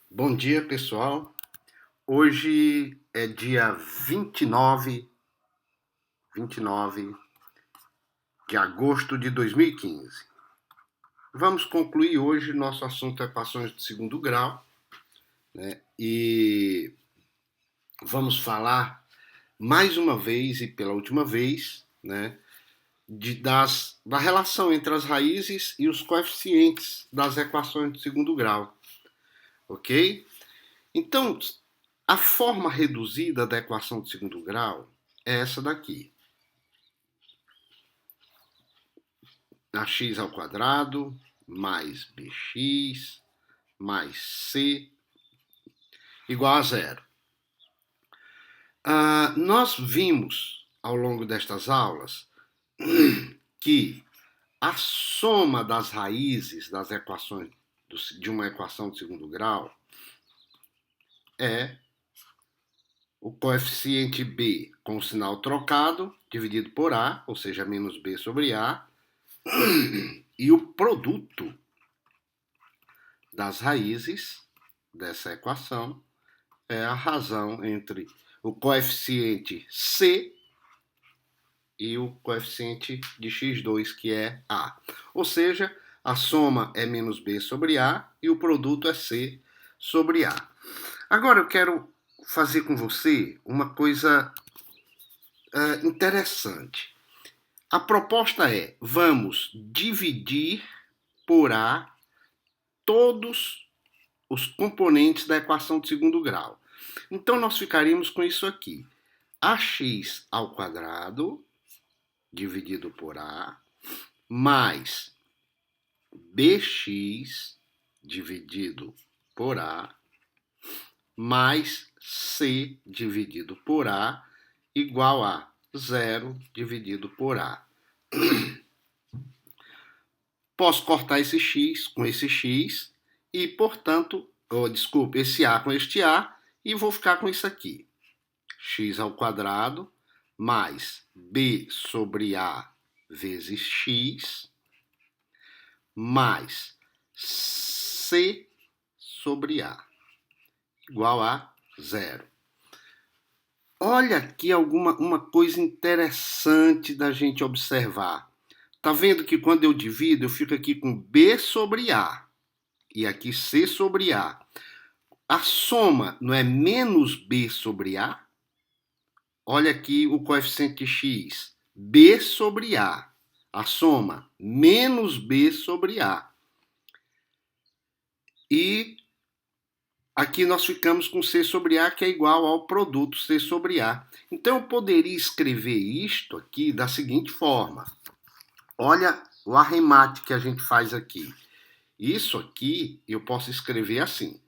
Bom dia, pessoal. Hoje é dia 29 de agosto de 2015. Vamos concluir hoje nosso assunto equações de segundo grau, né? E vamos falar mais uma vez e pela última vez, né, da relação entre as raízes e os coeficientes das equações de segundo grau, ok? Então, a forma reduzida da equação de segundo grau é essa daqui. Ax ao quadrado mais bx mais c igual a zero. Nós vimos ao longo destas aulas que a soma das raízes das equações de uma equação de segundo grau é o coeficiente b com o sinal trocado dividido por a, ou seja, menos b sobre a, e o produto das raízes dessa equação é a razão entre o coeficiente c e o coeficiente de x2, que é a. Ou seja, a soma é menos b sobre a e o produto é c sobre a. Agora eu quero fazer com você uma coisa interessante. A proposta é, vamos dividir por a todos os componentes da equação de segundo grau. Então, nós ficaríamos com isso aqui. Ax ao quadrado, dividido por a, mais bx, dividido por a, mais c, dividido por a, igual a 0, dividido por a. Posso cortar esse x com esse x e, portanto, esse a com este a, e vou ficar com isso aqui. X ao quadrado mais b sobre a vezes x mais c sobre a igual a 0. Olha aqui uma coisa interessante da gente observar. Tá vendo que quando eu divido, eu fico aqui com b sobre a e aqui c sobre a. A soma não é menos b sobre a? Olha aqui o coeficiente de x, b sobre a. A soma, menos b sobre a. E aqui nós ficamos com c sobre a, que é igual ao produto c sobre a. Então, eu poderia escrever isto aqui da seguinte forma. Olha o arremate que a gente faz aqui. Isso aqui eu posso escrever assim.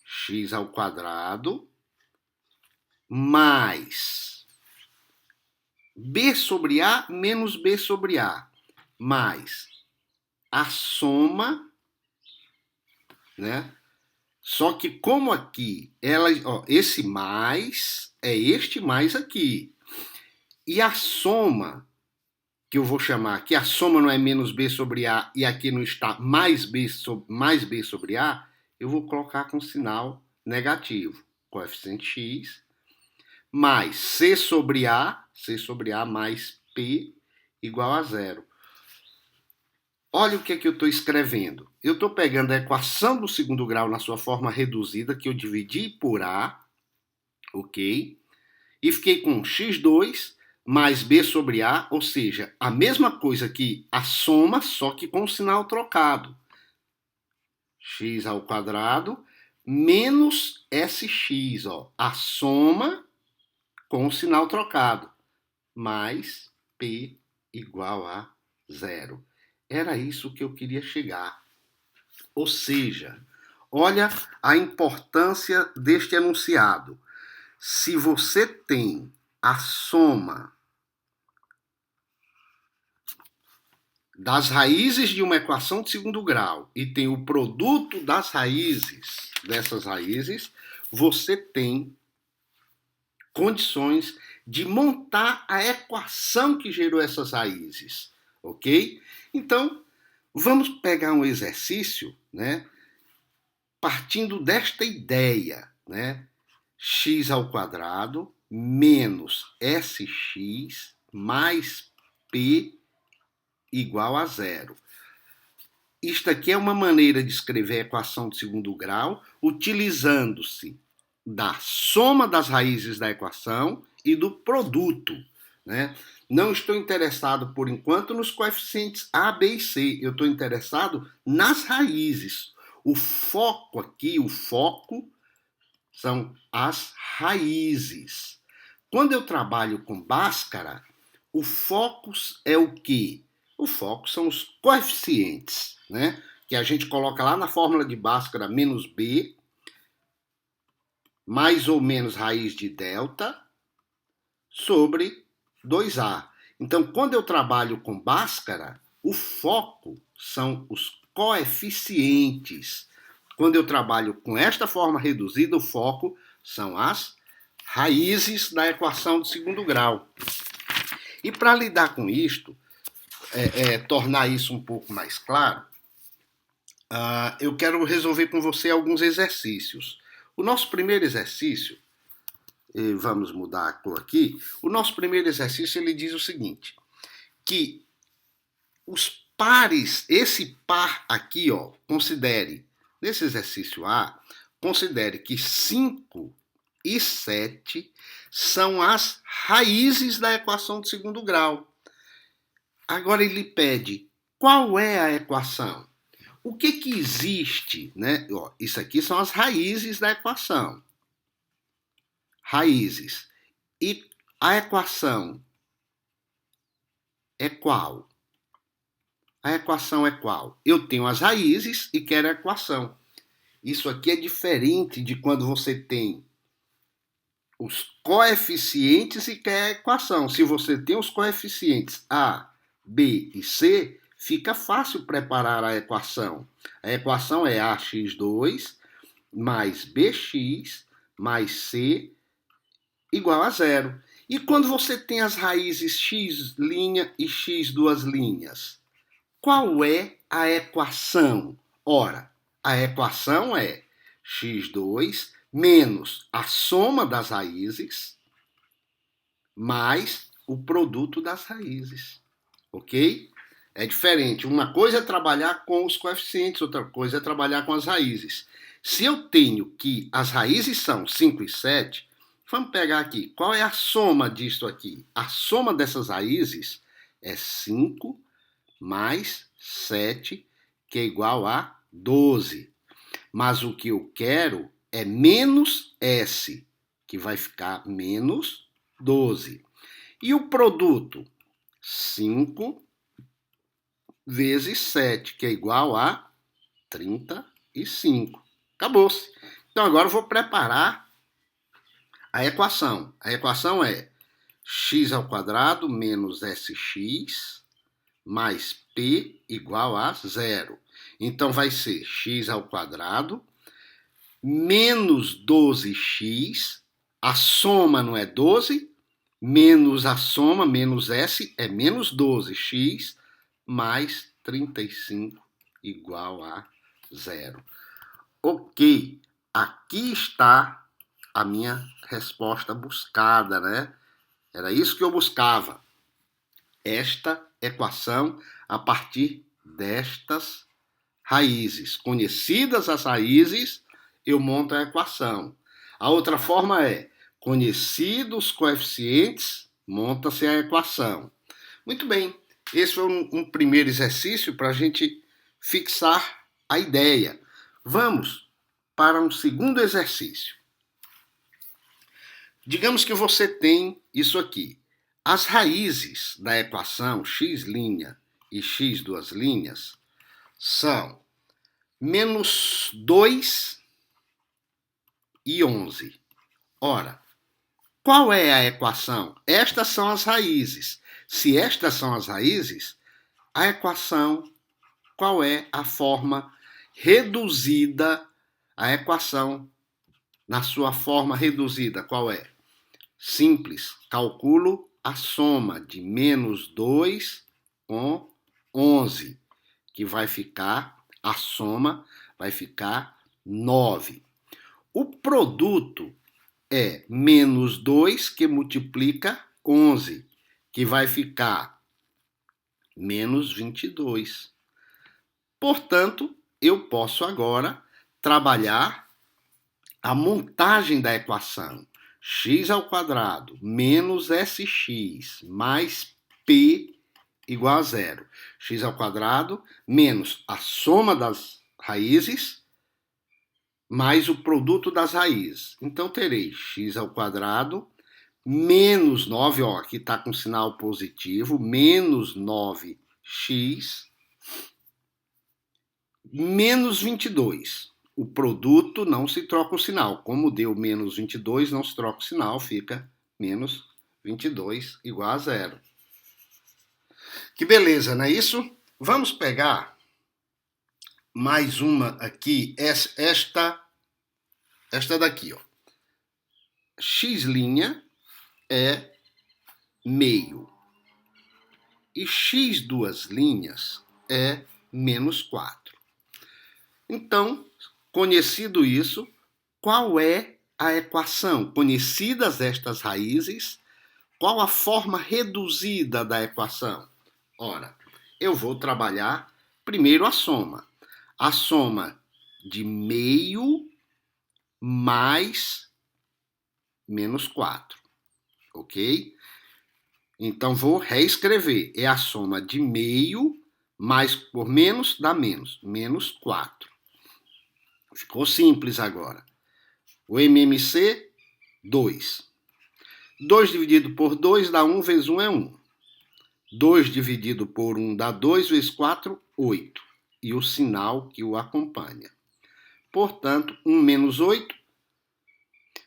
X ao quadrado mais b sobre a menos b sobre a, mais a soma, né? Só que como aqui, esse mais é este mais aqui. E a soma, que eu vou chamar aqui, a soma não é menos b sobre a e aqui não está mais b sobre a, eu vou colocar com sinal negativo. Coeficiente x mais c sobre a mais p igual a 0. Olha o que é que eu estou escrevendo. Eu estou pegando a equação do segundo grau na sua forma reduzida, que eu dividi por a, ok? E fiquei com x2 mais b sobre a, ou seja, a mesma coisa que a soma, só que com o sinal trocado. X ao quadrado menos sx, ó, a soma com o sinal trocado, mais p igual a 0. Era isso que eu queria chegar. Ou seja, olha a importância deste enunciado. Se você tem a soma das raízes de uma equação de segundo grau e tem o produto das raízes dessas raízes, você tem condições de montar a equação que gerou essas raízes, ok? Então, vamos pegar um exercício, né? partindo desta ideia, né? X ao quadrado menos SX mais P igual a zero. Isto aqui é uma maneira de escrever a equação de segundo grau, utilizando-se da soma das raízes da equação e do produto, né? Não estou interessado, por enquanto, nos coeficientes A, B e C. Eu estou interessado nas raízes. O foco aqui, o foco, são as raízes. Quando eu trabalho com Bhaskara, o foco é o quê? O foco são os coeficientes, né? Que a gente coloca lá na fórmula de Bhaskara, menos B, mais ou menos raiz de delta, sobre 2A. Então, quando eu trabalho com Bhaskara, o foco são os coeficientes. Quando eu trabalho com esta forma reduzida, o foco são as raízes da equação de segundo grau. E para lidar com isto, tornar isso um pouco mais claro, eu quero resolver com você alguns exercícios. O nosso primeiro exercício, vamos mudar a cor aqui, o nosso primeiro exercício ele diz o seguinte, que os pares, esse par aqui, ó, considere, nesse exercício A, considere que 5 e 7 são as raízes da equação de segundo grau. Agora ele pede, qual é a equação? O que existe, né? Ó, isso aqui são as raízes da equação. Raízes. E a equação é qual? A equação é qual? Eu tenho as raízes e quero a equação. Isso aqui é diferente de quando você tem os coeficientes e quer a equação. Se você tem os coeficientes A, B e C, fica fácil preparar a equação. A equação é ax2 mais bx mais c igual a zero. E quando você tem as raízes x' e x duas linhas, qual é a equação? Ora, a equação é x2 menos a soma das raízes mais o produto das raízes. Ok? É diferente. Uma coisa é trabalhar com os coeficientes, outra coisa é trabalhar com as raízes. Se eu tenho que as raízes são 5 e 7, vamos pegar aqui. Qual é a soma disto aqui? A soma dessas raízes é 5 mais 7, que é igual a 12. Mas o que eu quero é menos S, que vai ficar menos 12. E o produto? 5 vezes 7, que é igual a 35. Acabou-se. Então agora eu vou preparar a equação. A equação é x ao quadrado menos sx mais p igual a zero. Então vai ser x ao quadrado menos 12x, a soma não é 12, menos a soma, menos s, é menos 12x, mais 35 igual a zero. Ok, aqui está a minha resposta buscada, né? Era isso que eu buscava. Esta equação a partir destas raízes. Conhecidas as raízes, eu monto a equação. A outra forma é, conhecidos os coeficientes, monta-se a equação. Muito bem, esse foi um primeiro exercício para a gente fixar a ideia. Vamos para um segundo exercício. Digamos que você tem isso aqui. As raízes da equação x' e x duas linhas são menos 2 e 11. Ora, qual é a equação? Estas são as raízes. Se estas são as raízes, a equação, qual é a forma reduzida? A equação, na sua forma reduzida, qual é? Simples, calculo a soma de menos 2 com 11, que vai ficar, a soma vai ficar 9. O produto é menos 2 que multiplica 11, que vai ficar menos 22. Portanto, eu posso agora trabalhar a montagem da equação. X ao quadrado menos SX mais P igual a zero. X ao quadrado menos a soma das raízes mais o produto das raízes. Então, terei x ao quadrado menos 9, ó, aqui está com sinal positivo, menos 9x menos 22. O produto não se troca o sinal. Como deu menos 22, não se troca o sinal, fica menos 22 igual a zero. Que beleza, não é isso? Vamos pegar mais uma aqui, esta daqui, ó. X' é meio. E x duas linhas é menos 4. Então, conhecido isso, qual é a equação? Conhecidas estas raízes, qual a forma reduzida da equação? Ora, eu vou trabalhar primeiro a soma. A soma de meio mais menos 4, ok? Então, vou reescrever. É a soma de meio mais por menos dá menos. Menos 4. Ficou simples agora. O MMC, 2. 2 dividido por 2 dá 1 vezes 1 é 1. 2 dividido por 1 dá 2 vezes 4, 8. E o sinal que o acompanha. Portanto, 1 menos 8,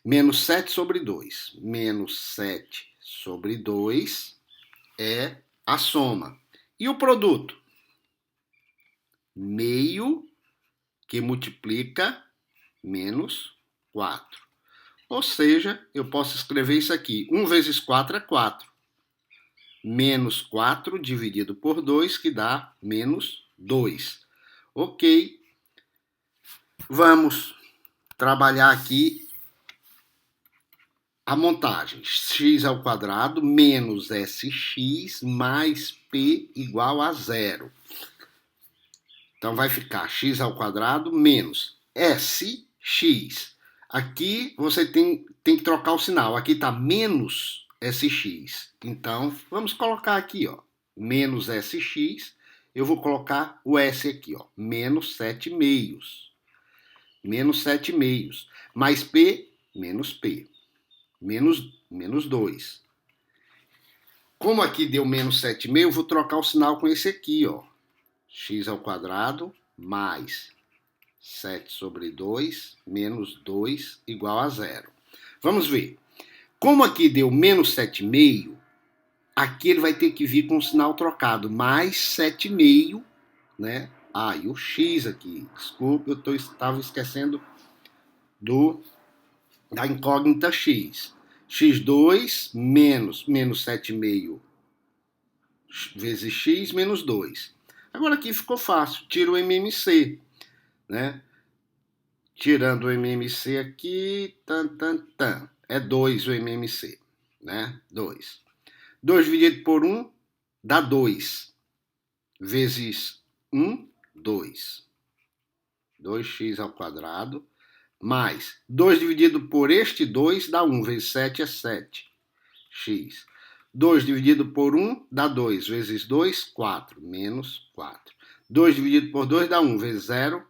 menos 7 sobre 2. Menos 7 sobre 2 é a soma. E o produto? Meio que multiplica menos 4. Ou seja, eu posso escrever isso aqui. 1 vezes 4 é 4. Menos 4 dividido por 2, que dá menos 2. Ok. Vamos trabalhar aqui a montagem. X ao quadrado menos SX mais P igual a zero. Então, vai ficar x ao quadrado menos SX. Aqui você tem que trocar o sinal. Aqui está menos SX. Então, vamos colocar aqui, ó, menos SX. Eu vou colocar o S aqui, ó, menos 7 meios. Menos 7 meios. Mais P, menos P. Menos 2. Como aqui deu menos 7 meio, eu vou trocar o sinal com esse aqui, ó. X ao quadrado mais 7 sobre 2 menos 2 igual a zero. Vamos ver. Como aqui deu menos 7,5, aqui ele vai ter que vir com o sinal trocado. Mais 7,5, né? Ah, e o x aqui. Desculpa, eu estava esquecendo da incógnita x. x2 menos 7,5 vezes x menos 2. Agora aqui ficou fácil. Tira o MMC, né? Tirando o MMC aqui, é 2 o MMC, né? 2. 2 dividido por 1 dá 2. Vezes 1, 2. 2x ao quadrado. Mais 2 dividido por este 2 dá 1. Vezes 7 é 7. X. 2 dividido por 1 dá 2. Vezes 2, 4. Menos 4. 2 dividido por 2 dá 1. Vezes 0,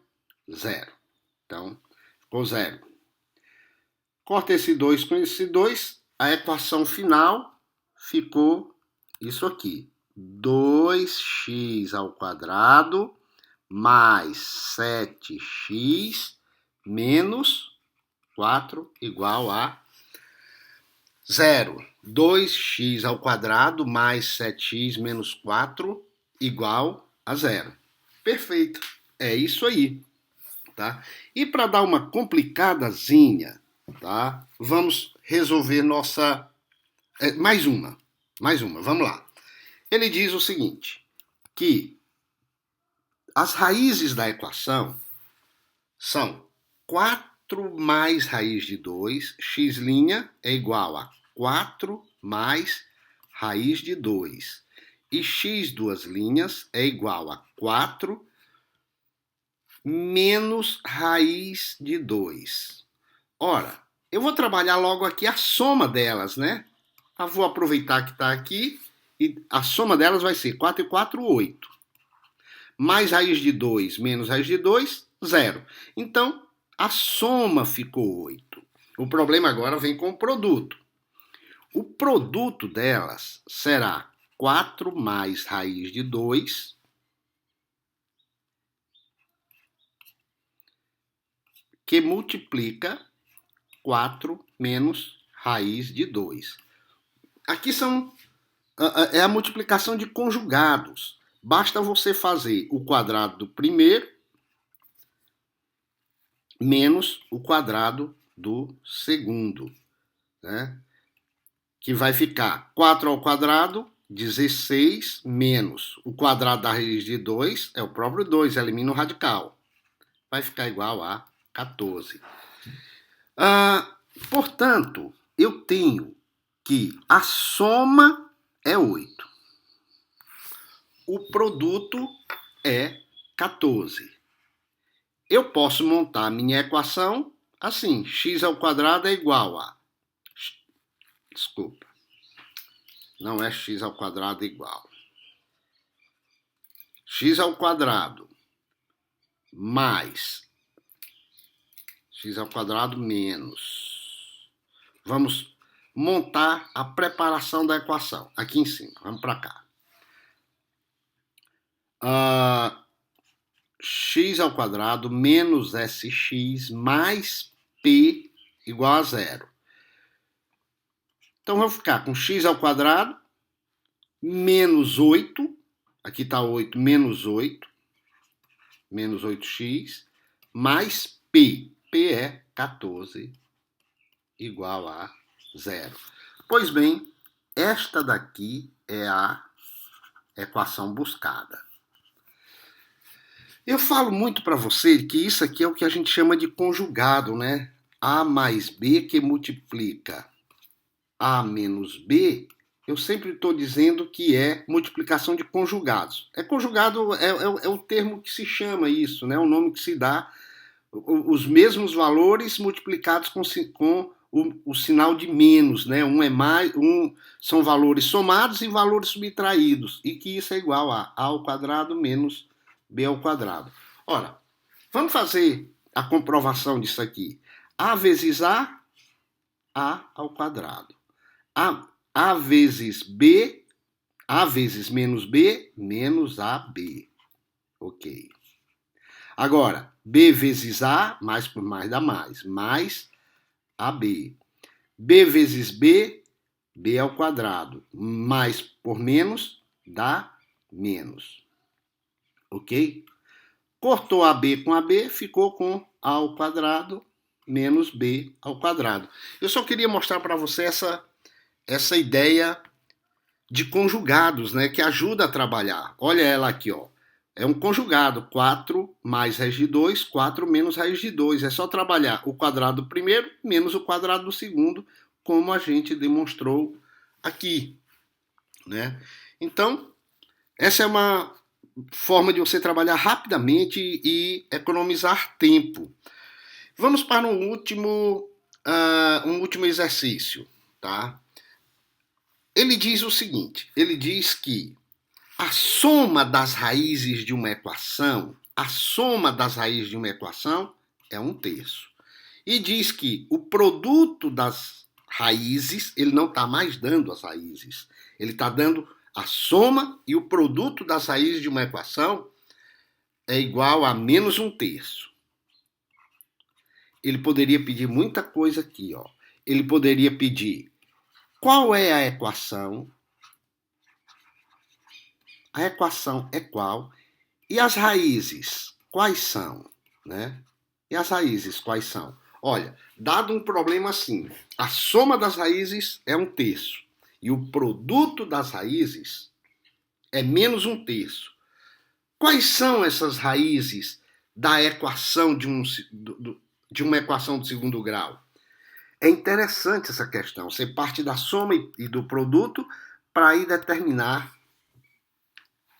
0. Então, ficou 0. Corta esse 2 com esse 2. A equação final ficou isso aqui. 2x ao quadrado mais 7x menos 4 igual a 0. 2x ao quadrado mais 7x menos 4 igual a 0. Perfeito. É isso aí. Tá? E para dar uma complicadazinha, tá? Vamos resolver nossa... mais uma. Vamos lá. Ele diz o seguinte, que as raízes da equação são 4 mais raiz de 2, x' é igual a 4 mais raiz de 2. E x duas linhas é igual a 4 menos raiz de 2. Ora, eu vou trabalhar logo aqui a soma delas, né? Eu vou aproveitar que está aqui e a soma delas vai ser 4 e 4, 8. Mais raiz de 2 menos raiz de 2, 0. Então, a soma ficou 8. O problema agora vem com o produto. O produto delas será 4 mais raiz de 2 que multiplica 4 menos raiz de 2. Aqui é a multiplicação de conjugados. Basta você fazer o quadrado do primeiro menos o quadrado do segundo, né? Que vai ficar 4 ao quadrado, 16, menos o quadrado da raiz de 2, é o próprio 2, elimina o radical. Vai ficar igual a 14. Portanto, eu tenho que a soma é 8. O produto é 14. Eu posso montar a minha equação assim, x ao quadrado é igual a... Desculpa, não é x ao quadrado igual. X ao quadrado mais x ao quadrado menos. Vamos montar a preparação da equação aqui em cima. Vamos para cá. X ao quadrado menos sx mais p igual a 0. Então, vamos ficar com x ao quadrado menos 8. Aqui está 8, menos 8. Menos 8x mais p. P é 14 igual a 0. Pois bem, esta daqui é a equação buscada. Eu falo muito para você que isso aqui é o que a gente chama de conjugado, né? A mais B que multiplica A menos B, eu sempre estou dizendo que é multiplicação de conjugados. Conjugado é o termo que se chama isso, né? O nome que se dá, os mesmos valores multiplicados com o sinal de menos, né? São valores somados e valores subtraídos, e que isso é igual a ao quadrado menos b ao quadrado. Ora, vamos fazer a comprovação disso aqui. A vezes A ao quadrado. A vezes B, A vezes menos B, menos AB. Ok. Agora, B vezes A, mais por mais dá mais AB. B vezes B, B ao quadrado, mais por menos dá menos. Ok? Cortou AB com AB, ficou com A ao quadrado menos B ao quadrado. Eu só queria mostrar para você essa ideia de conjugados, né, que ajuda a trabalhar. Olha ela aqui, ó. É um conjugado, 4 mais raiz de 2, 4 menos raiz de 2. É só trabalhar o quadrado do primeiro menos o quadrado do segundo, como a gente demonstrou aqui, né? Então, essa é uma forma de você trabalhar rapidamente e economizar tempo. Vamos para um último exercício, tá? Ele diz o seguinte, ele diz que a soma das raízes de uma equação, é 1/3. E diz que o produto das raízes, ele não está mais dando as raízes, ele está dando a soma, e o produto das raízes de uma equação é igual a menos 1/3. Ele poderia pedir muita coisa aqui, ó. Ele poderia pedir qual é a equação. A equação é qual? E as raízes, quais são? Né? E as raízes, quais são? Olha, dado um problema assim, a soma das raízes é 1/3 e o produto das raízes é menos 1/3. Quais são essas raízes da equação de uma equação de segundo grau? É interessante essa questão. Você parte da soma e do produto para ir determinar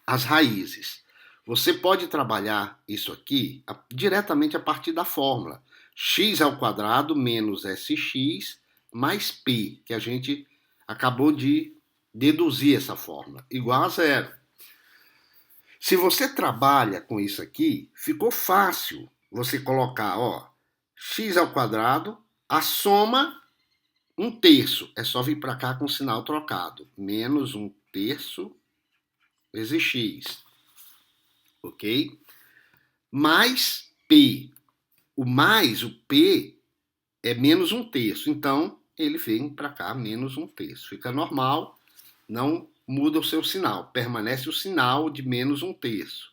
as raízes. Você pode trabalhar isso aqui diretamente a partir da fórmula. X ao quadrado menos SX mais P, que a gente acabou de deduzir essa fórmula, igual a zero. Se você trabalha com isso aqui, ficou fácil você colocar, x ao quadrado, a soma 1/3. É só vir para cá com o sinal trocado. Menos 1/3 vezes x. Ok? Mais P. O P é menos 1/3. Então, ele vem para cá menos 1/3. Fica normal, não muda o seu sinal. Permanece o sinal de menos 1/3.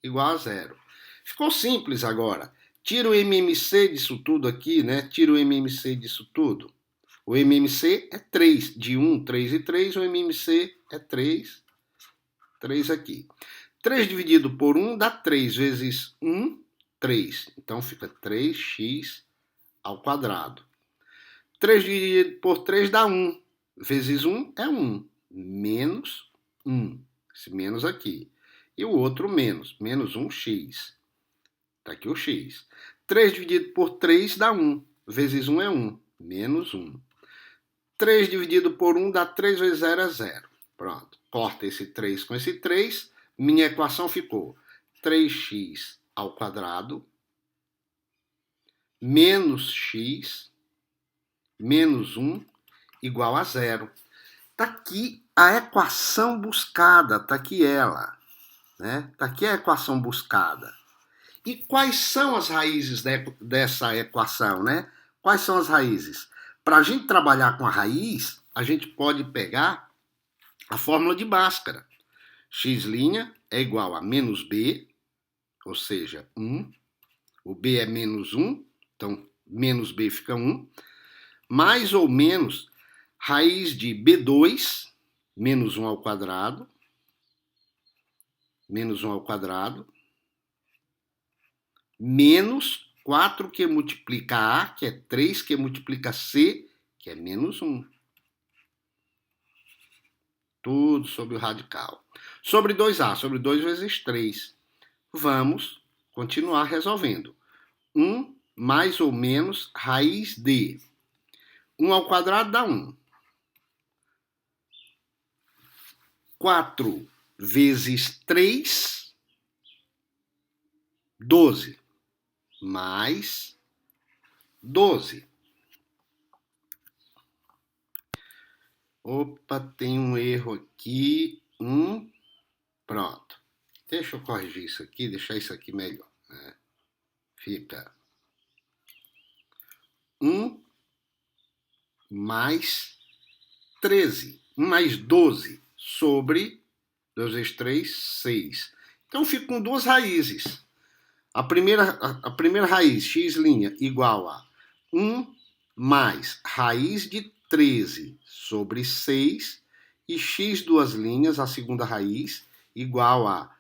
Igual a zero. Ficou simples agora. Tira o MMC disso tudo aqui, né? Tira o MMC disso tudo. O MMC é 3. De 1, 3 e 3. O MMC é 3. 3 aqui. 3 dividido por 1 dá 3 vezes 1, 3. Então fica 3x ao quadrado. 3 dividido por 3 dá 1. Vezes 1 é 1. Menos 1. Esse menos aqui. E o outro menos. Menos 1x. Está aqui o x. 3 dividido por 3 dá 1. Vezes 1 é 1. Menos 1. 3 dividido por 1 dá 3 vezes 0 é 0. Pronto. Corta esse 3 com esse 3. Minha equação ficou 3x ao quadrado menos x menos 1 igual a 0. Está aqui a equação buscada. Está aqui ela. Está aqui a equação buscada. E quais são as raízes dessa equação, né? Quais são as raízes? Para a gente trabalhar com a raiz, a gente pode pegar a fórmula de Bhaskara. X' é igual a menos B, ou seja, 1. O B é menos 1, então menos B fica 1. Mais ou menos raiz de B2, menos 1 ao quadrado, menos 1 ao quadrado, menos 4 que multiplica A, que é 3 que multiplica C, que é menos 1. Tudo sobre o radical. Sobre 2A, sobre 2 vezes 3. Vamos continuar resolvendo. 1 mais ou menos raiz de 1 ao quadrado dá 1. 4 vezes 3, 12. Mais 12. Opa, tem um erro aqui. Pronto. Deixa eu corrigir isso aqui, deixar isso aqui melhor. Né? Fica 1 mais 13. 1 mais 12 sobre 2 vezes 3, 6. Então, fico com duas raízes. A primeira raiz, x' igual a 1 mais raiz de 13 sobre 6 e x duas linhas, a segunda raiz, igual a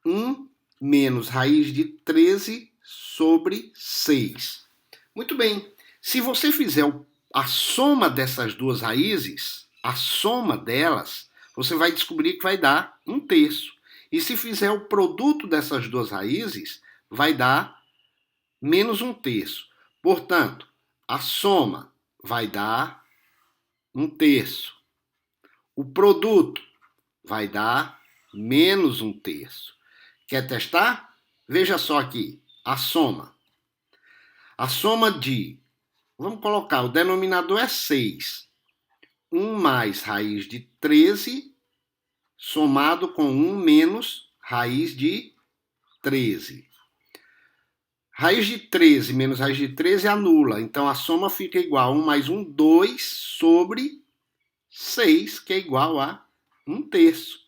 1 menos raiz de 13 sobre 6. Muito bem. Se você fizer a soma dessas duas raízes, a soma delas, você vai descobrir que vai dar 1/3. E se fizer o produto dessas duas raízes, vai dar menos 1/3. Portanto, a soma vai dar 1/3. O produto vai dar menos 1/3. Quer testar? Veja só aqui, a soma. A soma de, vamos colocar, o denominador é 6. 1 mais raiz de 13, somado com 1 menos raiz de 13. Raiz de 13 menos raiz de 13 anula. Então, a soma fica igual a 1 mais 1, 2 sobre 6, que é igual a 1/3.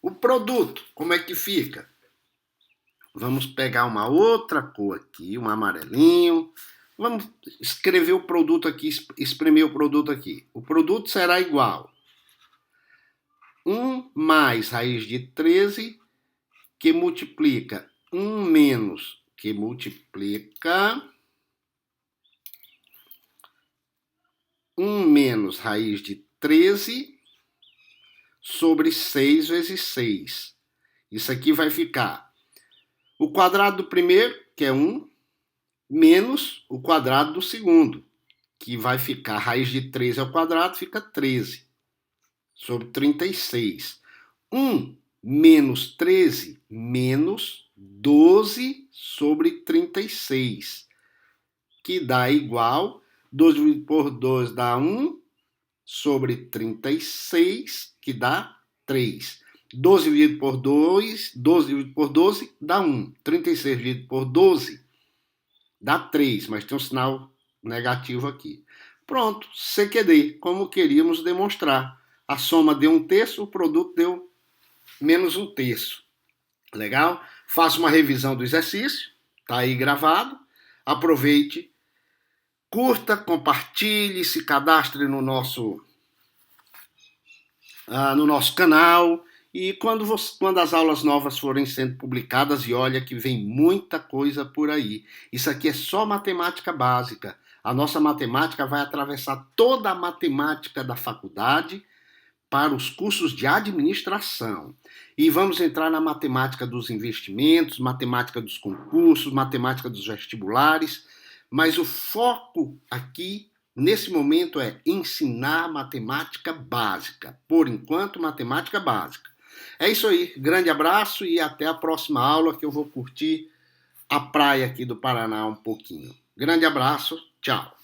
O produto, como é que fica? Vamos pegar uma outra cor aqui, um amarelinho. Vamos escrever o produto aqui, espremer o produto aqui. O produto será igual a 1 mais raiz de 13, que multiplica 1 menos, que multiplica menos raiz de 13 sobre 6 vezes 6. Isso aqui vai ficar o quadrado do primeiro, que é 1, menos o quadrado do segundo, que vai ficar raiz de 13 ao quadrado, fica 13 sobre 36. 1 menos 13 menos 12 sobre 36, que dá igual, 12 dividido por 2 dá 1 sobre 36, que dá 3. 12 dividido por 2, 12 dividido por 12 dá 1. 36 dividido por 12 dá 3, mas tem um sinal negativo aqui. Pronto, CQD, como queríamos demonstrar. A soma deu 1/3, o produto deu menos 1/3. Legal? Faça uma revisão do exercício, tá aí gravado. Aproveite, curta, compartilhe, se cadastre no nosso canal. E quando as aulas novas forem sendo publicadas, e olha que vem muita coisa por aí. Isso aqui é só matemática básica. A nossa matemática vai atravessar toda a matemática da faculdade para os cursos de administração. E vamos entrar na matemática dos investimentos, matemática dos concursos, matemática dos vestibulares. Mas o foco aqui, nesse momento, é ensinar matemática básica. Por enquanto, matemática básica. É isso aí. Grande abraço e até a próxima aula, que eu vou curtir a praia aqui do Paraná um pouquinho. Grande abraço. Tchau.